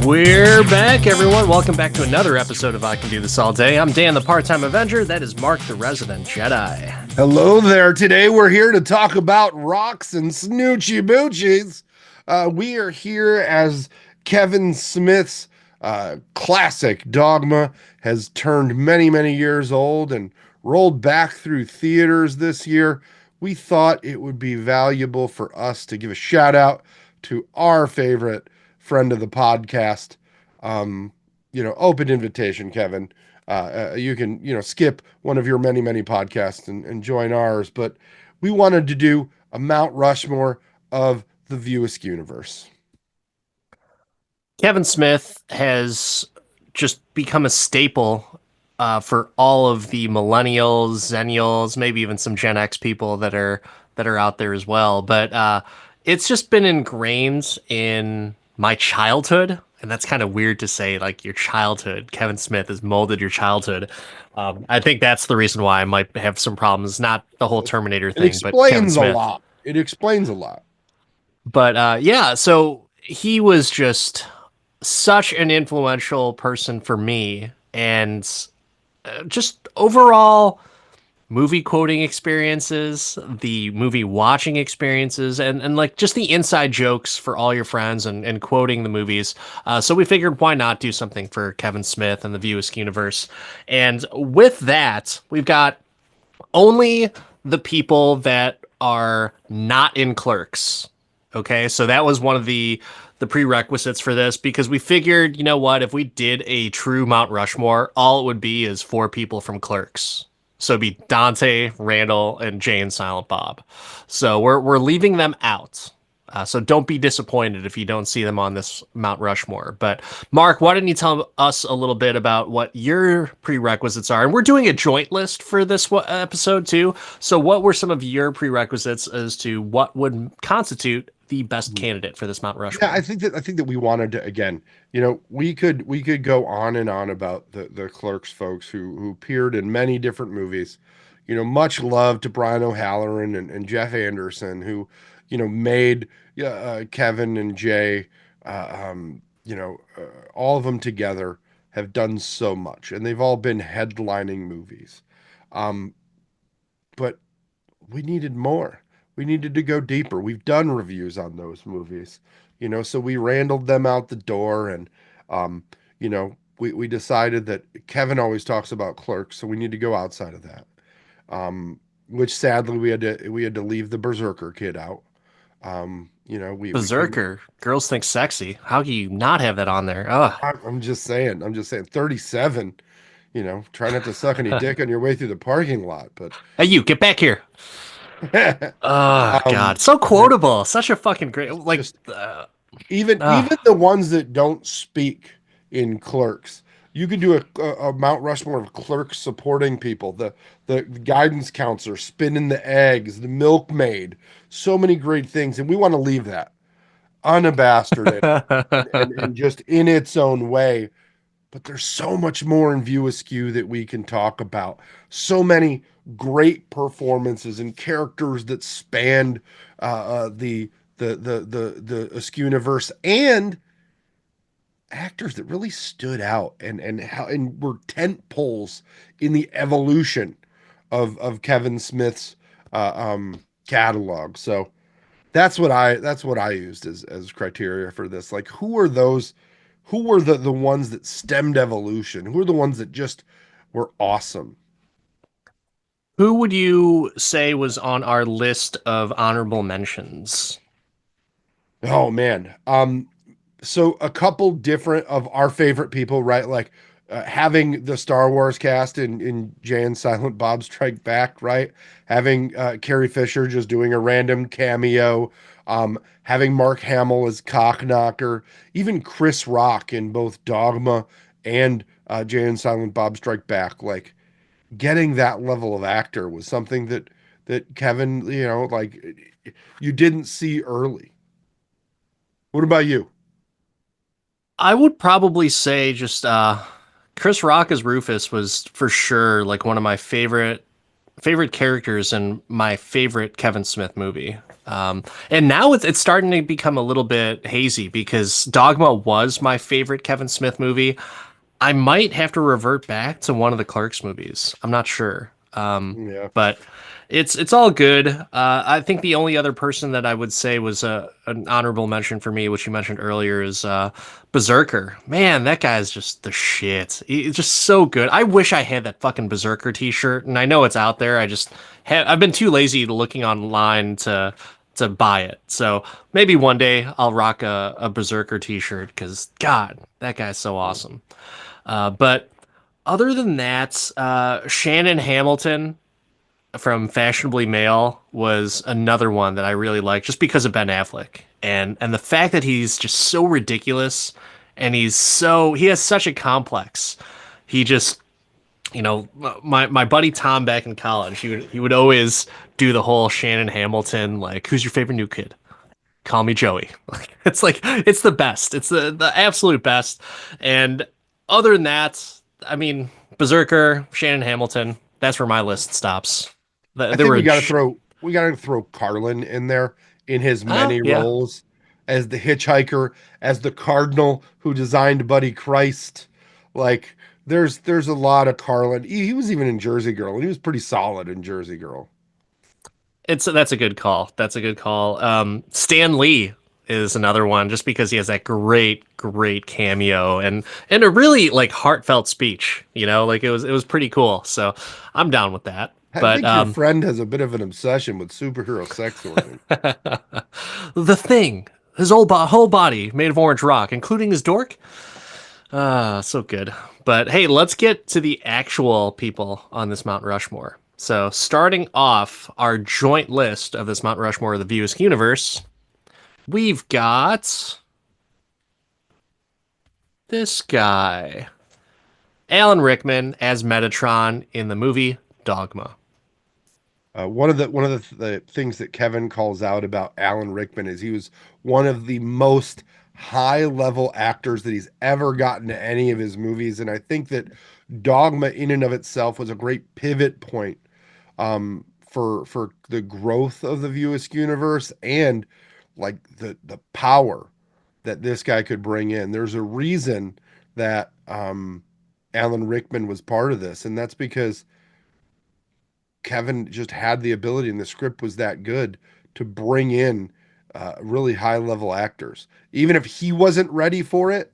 We're back, everyone. Welcome back to another episode of I Can Do This All Day. I'm Dan, the part-time Avenger. That is Mark, the resident Jedi. Hello there. Today we're here to talk about rocks and Snootchie Bootchies. We are here as Kevin Smith's classic Dogma has turned many, many years old and rolled back through theaters this year. We thought it would be valuable for us to give a shout out to our favorite friend of the podcast. Open invitation, Kevin. You can, skip one of your many, many podcasts and join ours. But we wanted to do a Mount Rushmore of the Askewniverse. Kevin Smith has just become a staple for all of the millennials, zennials, maybe even some Gen X people that are out there as well. But it's just been ingrained in my childhood, and that's kind of weird to say, like, your childhood. Kevin Smith has molded your childhood. I think that's the reason why I might have some problems. Not the whole Terminator thing, but Kevin Smith. It explains a lot. But yeah, so he was just such an influential person for me, and just overall movie quoting experiences, the movie watching experiences, and like just the inside jokes for all your friends and quoting the movies. So we figured, why not do something for Kevin Smith and the Askewniverse? And with that, we've got only the people that are not in Clerks. Okay, so that was one of the prerequisites for this, because we figured, you know what, if we did a true Mount Rushmore, all it would be is 4 people from Clerks. So it'd be Dante, Randall, and Jay and Silent Bob. So we're leaving them out. So don't be disappointed if you don't see them on this Mount Rushmore. But Mark, why don't you tell us a little bit about what your prerequisites are? And we're doing a joint list for this episode too. So what were some of your prerequisites as to what would constitute the best candidate for this Mount Rushmore? Yeah, I think that we wanted to, again, we could go on and on about the Clerks folks who appeared in many different movies. Much love to Brian O'Halloran and Jeff Anderson, who made Kevin and Jay, all of them together have done so much, and they've all been headlining movies. But we needed more. We needed to go deeper. We've done reviews on those movies, so we randled them out the door, and we decided that Kevin always talks about Clerks, so we need to go outside of that. Which sadly we had to leave the Berserker kid out. Berserker, girls think sexy. How can you not have that on there? I'm just saying, 37, try not to suck any dick on your way through the parking lot, but hey, you get back here. Oh God, so quotable. Such a fucking great, like, even the ones that don't speak in Clerks. You could do a Mount Rushmore of Clerks supporting people, the guidance counselor, spinning the eggs, the milkmaid, so many great things. And we want to leave that unabashed and just in its own way. But there's so much more in View Askew that we can talk about. So many great performances and characters that spanned the Askewniverse, and actors that really stood out and were tent poles in the evolution of Kevin Smith's catalog. So that's what I used as criteria for this. Like, who were the ones that stemmed evolution? Who are the ones that just were awesome? Who would you say was on our list of honorable mentions? Oh man. So a couple different of our favorite people, right? Like having the Star Wars cast in Jay and Silent Bob Strike Back, right? Having Carrie Fisher just doing a random cameo. Having Mark Hamill as Cockknocker. Even Chris Rock in both Dogma and Jay and Silent Bob Strike Back. Like, getting that level of actor was something that Kevin, you didn't see early. What about you? I would probably say just Chris Rock as Rufus was for sure like one of my favorite favorite characters in my favorite Kevin Smith movie. And now it's starting to become a little bit hazy because Dogma was my favorite Kevin Smith movie. I might have to revert back to one of the Clerks movies. I'm not sure. Yeah. But it's all good. I think the only other person that I would say was an honorable mention for me, which you mentioned earlier, is Berserker. Man, that guy is just the shit. He's just so good. I wish I had that fucking Berserker t-shirt, and I know it's out there. I've been too lazy to looking online to buy it. So maybe one day I'll rock a Berserker t-shirt because God, that guy's so awesome. But other than that, Shannon Hamilton from Fashionably Male was another one that I really liked just because of Ben Affleck and the fact that he's just so ridiculous and he has such a complex. He just my buddy Tom back in college, he would always do the whole Shannon Hamilton like who's your favorite new kid? Call me Joey. Like it's the best. It's the absolute best. And other than that, I mean, Berserker, Shannon Hamilton, that's where my list stops. I There think were we got to throw Carlin in there in his oh many yeah. roles as the hitchhiker, as the cardinal who designed Buddy Christ. Like there's a lot of Carlin. He was even in Jersey Girl, and he was pretty solid in Jersey Girl. That's a good call. That's a good call. Stan Lee is another one just because he has that great cameo and a really like heartfelt speech, like it was pretty cool. So I'm down with that. I But think your friend has a bit of an obsession with superhero sex organ. the thing, his whole body made of orange rock, including his dork. Ah, so good. But hey, let's get to the actual people on this Mount Rushmore. So, starting off our joint list of this Mount Rushmore of the Viewers universe, we've got this guy, Alan Rickman as Metatron in the movie Dogma. One of the things that Kevin calls out about Alan Rickman is he was one of the most high level actors that he's ever gotten to any of his movies, and I think that Dogma in and of itself was a great pivot point for the growth of the Viewisk universe and like the power that this guy could bring in. There's a reason that Alan Rickman was part of this, and that's because Kevin just had the ability, and the script was that good to bring in really high level actors. Even if he wasn't ready for it,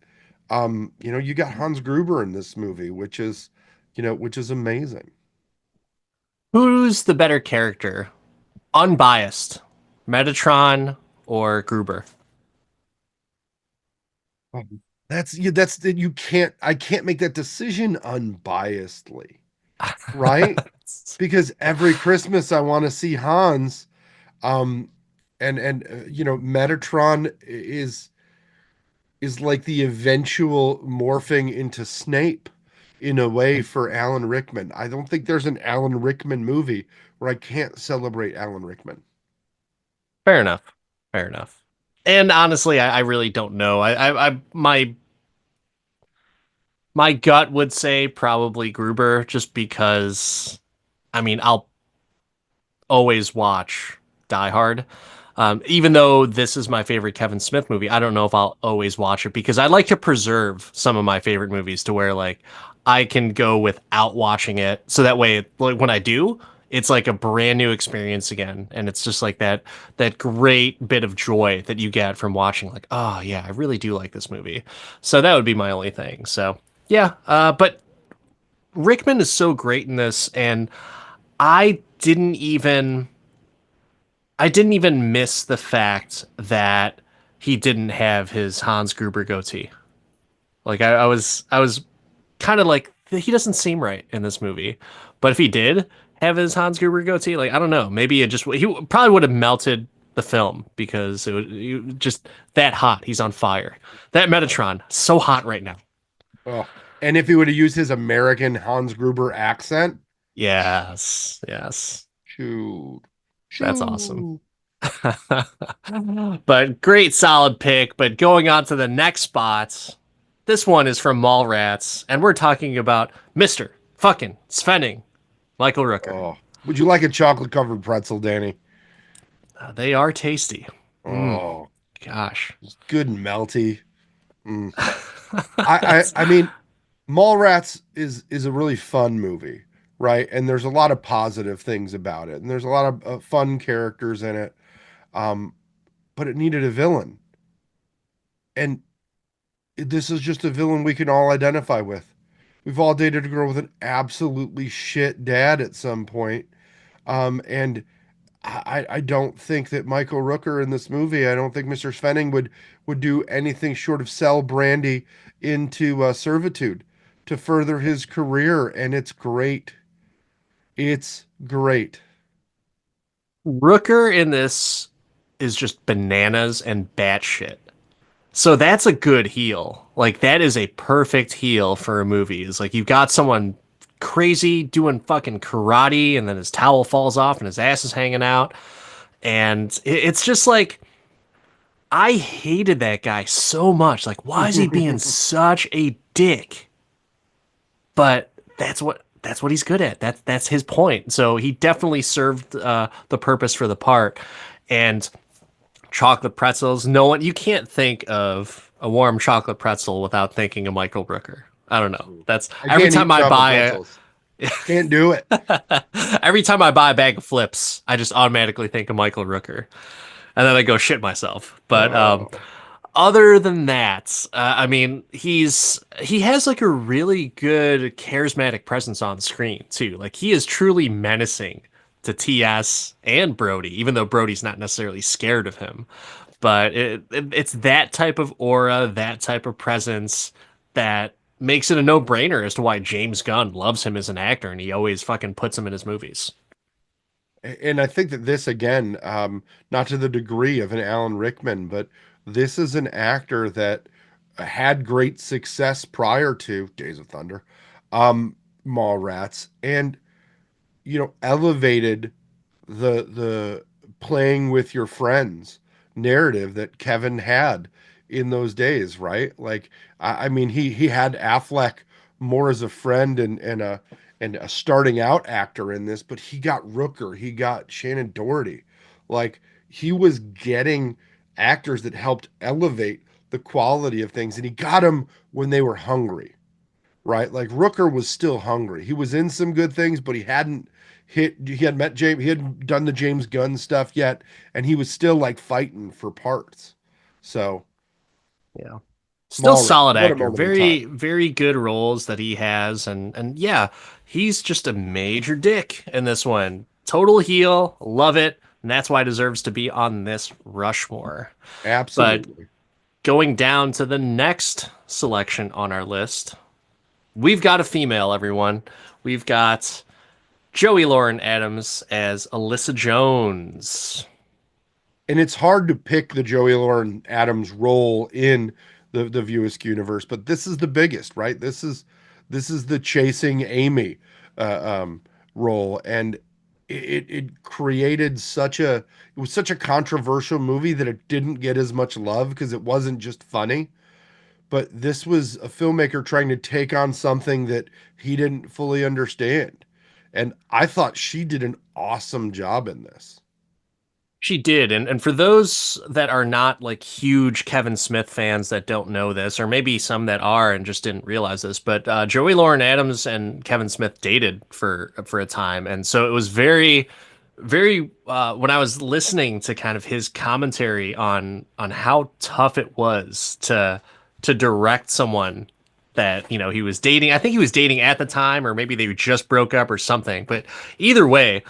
you got Hans Gruber in this movie, which is amazing. Who's the better character? Unbiased, Metatron or Gruber? That's you can't I can't make that decision unbiasedly, right? Because every Christmas I want to see Hans, um, and Metatron is like the eventual morphing into Snape in a way for Alan Rickman. I don't think there's an Alan Rickman movie where I can't celebrate Alan Rickman. Fair enough. Fair enough. And honestly, I really don't know. My gut would say probably Gruber, just because. I mean, I'll always watch Die Hard. Even though this is my favorite Kevin Smith movie, I don't know if I'll always watch it because I like to preserve some of my favorite movies to where like I can go without watching it, so that way, like when I do, it's like a brand new experience again, and it's just like that great bit of joy that you get from watching. Like, oh yeah, I really do like this movie. So that would be my only thing. So yeah, but Rickman is so great in this, and I didn't even. I didn't even miss the fact that he didn't have his Hans Gruber goatee. Like I was kind of like he doesn't seem right in this movie. But if he did have his Hans Gruber goatee, like I don't know, maybe he probably would have melted the film because just that hot. He's on fire. That Metatron, so hot right now. Oh, and if he would have used his American Hans Gruber accent, Yes, yes, shoot, that's awesome. shoot. But great solid pick. But going on to the next spot, this one is from Mallrats, and we're talking about Mr. fucking Svenning, Michael Rooker. Oh. Would you like a chocolate covered pretzel, Danny? They are tasty. Mm, Oh, gosh. it's good and melty. Mm. I mean, Mallrats is a really fun movie, right? And there's a lot of positive things about it, and there's a lot of fun characters in it. Um, but it needed a villain, and this is just a villain we can all identify with. We've all dated a girl with an absolutely shit dad at some point. And I don't think that Michael Rooker in this movie, I don't think Mr. Svenning would do anything short of sell Brandy into servitude to further his career. And it's great. It's great. Rooker in this is just bananas and batshit. So that's a good heel. Like that is a perfect heel for a movie. Is like you've got someone crazy doing fucking karate and then his towel falls off and his ass is hanging out. And it's just like I hated that guy so much. Like why is he being such a dick? But that's what he's good at. That's his point. So he definitely served the purpose for the part. And chocolate pretzels. No one, you can't think of a warm chocolate pretzel without thinking of Michael Rooker. I don't know. That's I can't eat chocolate pretzels. Can't do it. every time I buy a bag of flips, I just automatically think of Michael Rooker, and then I go shit myself. But Oh. other than that, I mean, he has like a really good charismatic presence on screen too. Like he is truly menacing to TS and Brodie, even though Brodie's not necessarily scared of him. But it's that type of aura, that type of presence that makes it a no-brainer as to why James Gunn loves him as an actor and he always fucking puts him in his movies. And I think that this again, not to the degree of an Alan Rickman, but this is an actor that had great success prior to Days of Thunder, um, Mallrats, and elevated the playing with your friends narrative that Kevin had in those days, right? Like, I mean, he had Affleck more as a friend and a starting out actor in this, but he got Rooker, he got Shannon Doherty, like he was getting actors that helped elevate the quality of things, and he got them when they were hungry, right? Like Rooker was still hungry. He was in some good things, but he had met James, he hadn't done the James Gunn stuff yet, and he was still like fighting for parts. So Yeah. Still Mallrats, solid what a actor. moment in time. Very, very good roles that he has. And yeah, he's just a major dick in this one. Total heel. Love it. And that's why he deserves to be on this Rushmore. But Absolutely. going down to the next selection on our list, we've got a female, everyone. We've got Joey Lauren Adams as Alyssa Jones. And it's hard to pick the Joey Lauren Adams role in the View Askew universe, but this is the biggest, right? This is the chasing Amy uh, role, and it created it was such a controversial movie that it didn't get as much love because it wasn't just funny, but this was a filmmaker trying to take on something that he didn't fully understand, and I thought she did an awesome job in this. She did, and for those that are not like huge Kevin Smith fans that don't know this, or maybe some that are and just didn't realize this, but Joey Lauren Adams and Kevin Smith dated for a time, and so it was very, very when I was listening to kind of his commentary on how tough it was to direct someone that he was dating. I think he was dating at the time, or maybe they just broke up or something. But either way,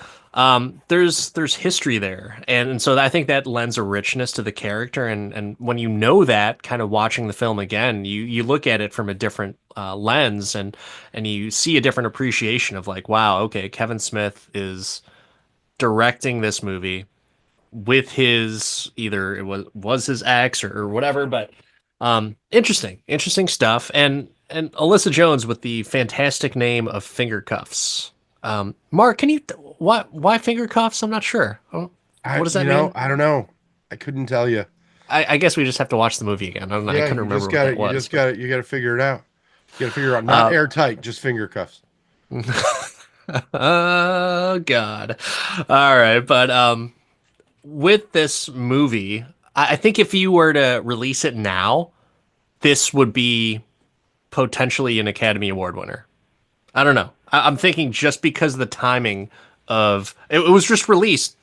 there's history there, and so I think that lends a richness to the character. And when you know that, kind of watching the film again, you look at it from a different lens, and you see a different appreciation of like, wow, okay, Kevin Smith is directing this movie with his either it was his ex or whatever, but interesting stuff. And Alyssa Jones with the fantastic name of Finger Cuffs. Mark, can you why Finger Cuffs? I'm not sure. What does that mean? I don't know. I couldn't tell you. I guess we just have to watch the movie again. I don't know. I Yeah, couldn't you just remember what got that it. You was, just but got it. You got to figure it out. You got to figure out not uh, airtight, just finger cuffs. Oh God. All right, but with this movie, I think if you were to release it now, this would be potentially an Academy Award winner. I don't know. I'm thinking just because of the timing of it was just released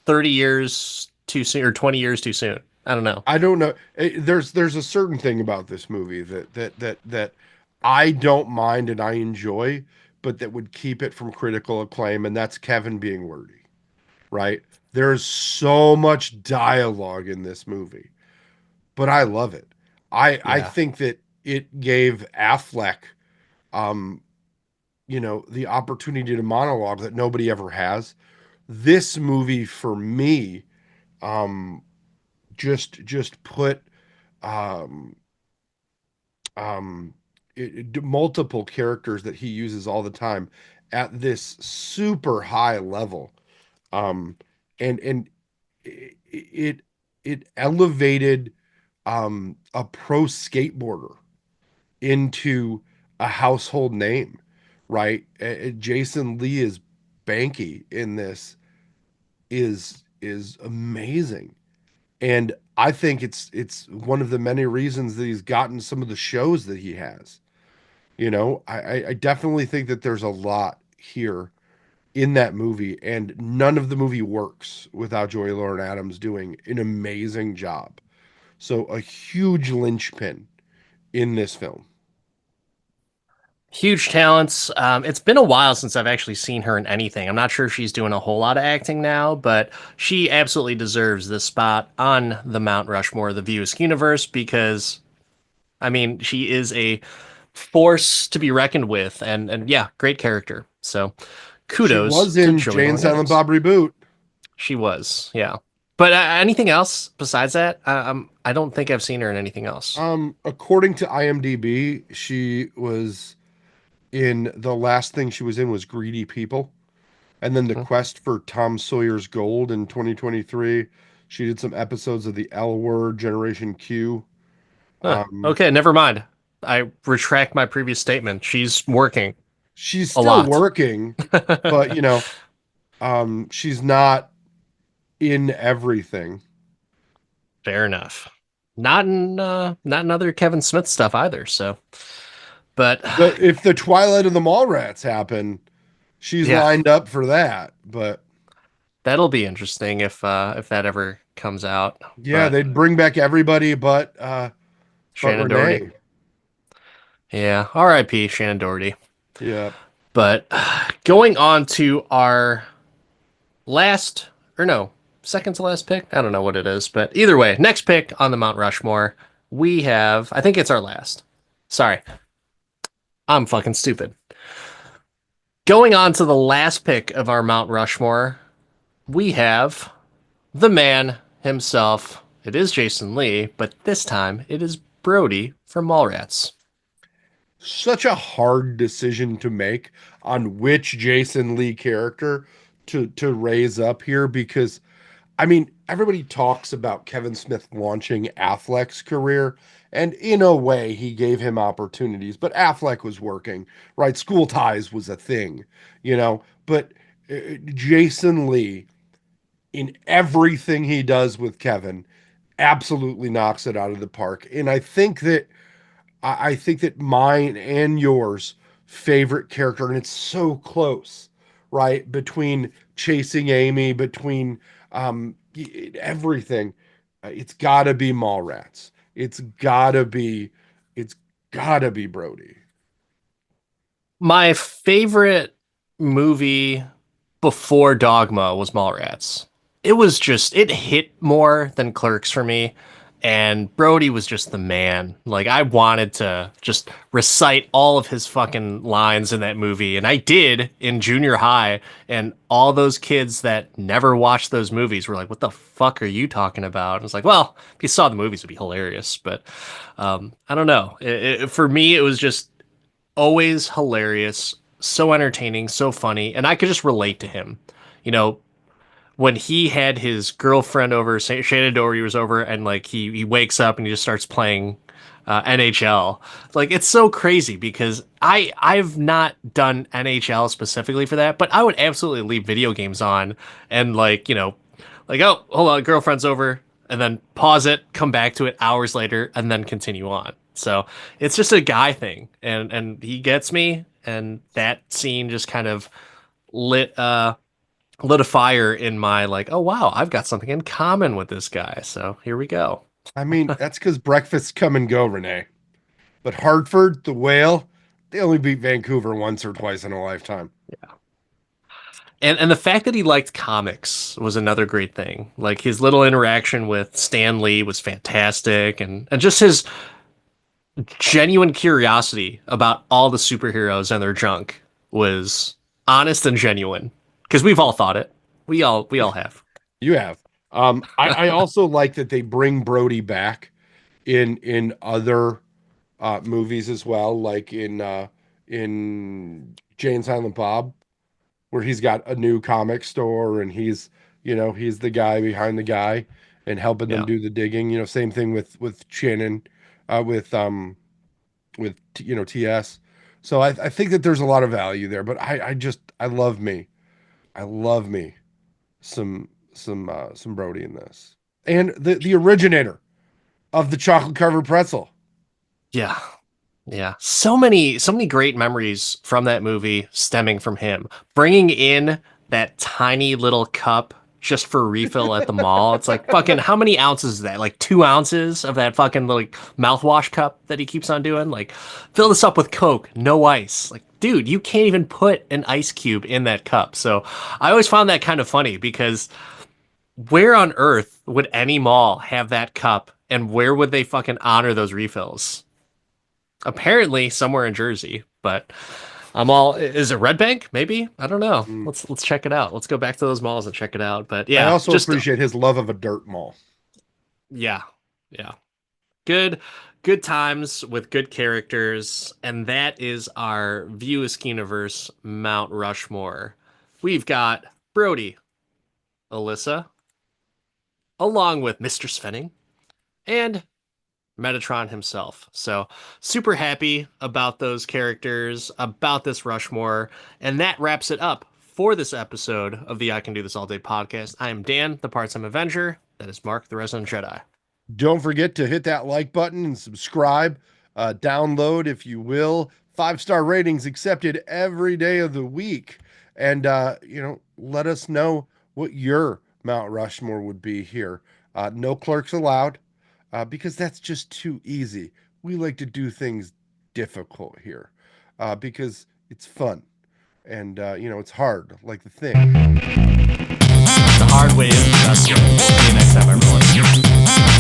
30 years too soon or 20 years too soon. I don't know. I don't know. There's a certain thing about this movie that I don't mind and I enjoy, but that would keep it from critical acclaim, and that's Kevin being wordy, right? There's so much dialogue in this movie, but I love it. I Yeah. think that it gave Affleck, um, the opportunity to monologue that nobody ever has. This movie for me, um, just put um um multiple characters that he uses all the time at this super high level, um and it it elevated a pro skateboarder into a household name, right? Jason Lee is Banky in this is amazing. And I think it's one of the many reasons that he's gotten some of the shows that he has. I definitely think that there's a lot here in that movie, and none of the movie works without Joey Lauren Adams doing an amazing job. So a huge linchpin in this film. Huge talents. It's been a while since I've actually seen her in anything. I'm not sure if she's doing a whole lot of acting now, but she absolutely deserves this spot on the Mount Rushmore of the View Askewniverse because, I mean, she is a force to be reckoned with, and yeah, great character. So, She kudos was to in Joey Jay and Lauren Silent Adams. Bob Reboot. She was, yeah. But anything else besides that? I don't think I've seen her in anything else. According to IMDb, she was in the last thing she was in was Greedy People. And then the Hmm. quest for Tom Sawyer's Gold in 2023. She did some episodes of the L Word, Generation Q. Huh. Um, Okay, never mind. I retract my previous statement. She's working she's a still lot. working, but she's not in everything. Fair enough. Not in other Kevin Smith stuff either. So, but If the Twilight of the Mallrats happen, she's yeah, lined up for that. But that'll be interesting if that ever comes out. yeah, But they'd bring back everybody but Shannon Doherty. Renee. Yeah, R.I.P. Shannon Doherty. Yeah. But going on to our last, or no, second to last pick. I don't know what it is, but either way, next pick on the Mount Rushmore, we have. I think it's our last. Sorry, I'm fucking stupid. Going on to the last pick of our Mount Rushmore, we have the man himself. It is Jason Lee, but this time it is Brodie from Mallrats. Such a hard decision to make on which Jason Lee character to raise up here, because I mean, everybody talks about Kevin Smith launching Affleck's career, and in a way he gave him opportunities, but Affleck was working, right? School Ties was a thing, but Jason Lee, in everything he does with Kevin, absolutely knocks it out of the park. And I think that mine and yours favorite character, and it's so close, right? Between chasing Amy, between everything, it's gotta be Mallrats. It's gotta be Brodie. My favorite movie before Dogma was Mallrats. It hit more than Clerks for me. And Brodie was just the man. Like, I wanted to just recite all of his fucking lines in that movie. And I did in junior high. And all those kids that never watched those movies were like, what the fuck are you talking about? And it's like, well, if you saw the movies, it'd be hilarious. But I don't know. For me, it was just always hilarious, so entertaining, so funny, and I could just relate to him. You know, when he had his girlfriend over, Shannon Doherty was over, and like he wakes up and he just starts playing NHL. Like it's so crazy because I've not done NHL specifically for that, but I would absolutely leave video games on and like oh hold on, girlfriend's over, and then pause it, come back to it hours later, and then continue on. So it's just a guy thing, and he gets me, and that scene just kind of lit a fire in my like, oh wow, I've got something in common with this guy. So here we go. I mean, that's because breakfasts come and go, Renee. But Hartford, the Whale, they only beat Vancouver once or twice in a lifetime. And the fact that he liked comics was another great thing. Like his little interaction with Stan Lee was fantastic, and just his genuine curiosity about all the superheroes and their junk was honest and genuine. Because we've all thought it. We all have. You have. I also like that they bring Brodie back in other movies as well, like in Jay and Silent Bob, where he's got a new comic store and he's the guy behind the guy and helping them Yeah. do the digging. Same thing with Shannon, with TS. So I think that there's a lot of value there, but I love me. I love me some Brodie in this. And the originator of the chocolate covered pretzel. Yeah. Yeah. So many great memories from that movie stemming from him. Bringing in that tiny little cup just for refill at the mall. It's like fucking how many ounces is that? Like 2 ounces of that fucking like mouthwash cup that he keeps on doing? Like, fill this up with Coke, no ice. Like, dude, you can't even put an ice cube in that cup. So I always found that kind of funny because where on earth would any mall have that cup and where would they fucking honor those refills? Apparently somewhere in Jersey, but I'm all is it Red Bank? Maybe? I don't know. Mm. Let's check it out. Let's go back to those malls and check it out. But I yeah, also just appreciate his love of a dirt mall. yeah. Yeah. Good times with good characters, and that is our View Askewniverse Mount Rushmore. We've got Brodie, Alyssa, along with Mr. Svenning, and Metatron himself. So super happy about those characters, about this Rushmore, and that wraps it up for this episode of the I Can Do This All Day podcast. I am Dan, the part-time Avenger. That is Mark, the Resident Jedi. Don't forget to hit that like button and subscribe. Download, if you will. 5-star ratings accepted every day of the week. And, let us know what your Mount Rushmore would be here. No clerks allowed, because that's just too easy. We like to do things difficult here, because it's fun. And, it's hard, like the thing. The hard way is the best way. See you next time, everyone.